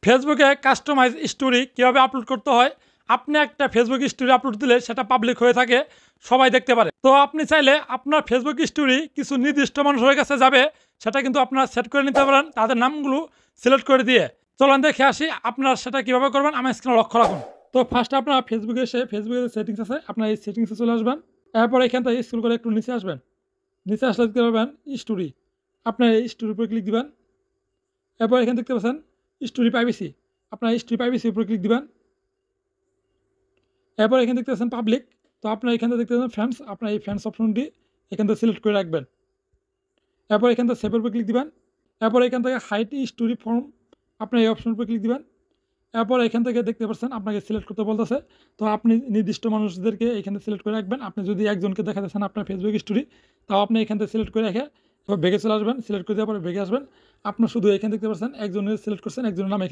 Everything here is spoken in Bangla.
ফেসবুকে কাস্টমাইজ স্টোরি কীভাবে আপলোড করতে হয়। আপনি একটা ফেসবুক স্টোরি আপলোড দিলে সেটা পাবলিক হয়ে থাকে, সবাই দেখতে পারে। তো আপনি চাইলে আপনার ফেসবুক স্টোরি কিছু নির্দিষ্ট মানুষের কাছে যাবে, সেটা কিন্তু আপনারা সেট করে নিতে পারেন তাদের নামগুলো সিলেক্ট করে দিয়ে। চলুন দেখে আসি আপনারা সেটা কীভাবে করবেন, আমার স্ক্রিনে লক্ষ্য রাখুন। তো ফার্স্ট আপনারা ফেসবুকে এসে ফেসবুকের সেটিংস আছে, আপনার এই সেটিংসে চলে আসবেন। এরপর এখান থেকে স্ক্রল করে একটু নিচে আসবেন। নিচে আসলে দেখতে পাবেন স্টোরি, আপনার এই স্টোরির উপর ক্লিক দিবেন। এরপর এখানে দেখতে পাচ্ছেন স্টোরি প্রাইভেসি, আপনার স্টোরি প্রাইভেসির উপর ক্লিক দিবেন। এরপর এখানে দেখতে পাচ্ছেন পাবলিক, তো আপনার এখান থেকে দেখতে পাচ্ছেন ফ্রেন্ডস, আপনার এই ফ্রেন্ডস অপশনটি এখান থেকে সিলেক্ট করে রাখবেন। এরপর এখান থেকে সেভের উপর ক্লিক দিবেন। এরপর এখান থেকে হাইট স্টোরি ফর্ম, আপনার এই অপশনের উপর ক্লিক দিবেন। এরপর এখান থেকে দেখতে পাচ্ছেন আপনাকে সিলেক্ট করতে বলতেছে, তো আপনি নির্দিষ্ট মানুষদেরকে এখানে সিলেক্ট করে রাখবেন। আপনি যদি একজনকে দেখাতেছেন আপনার ফেসবুক স্টোরি, তাও আপনি এখান থেকে সিলেক্ট করে রেখে এবার বেগে চলে আসবেন। সিলেক্ট করে দেওয়ার পরে বেগে আসবেন। আপনার শুধু এখানে দেখতে পাচ্ছেন একজনের সিলেক্ট করছেন, একজনের নাম এখানে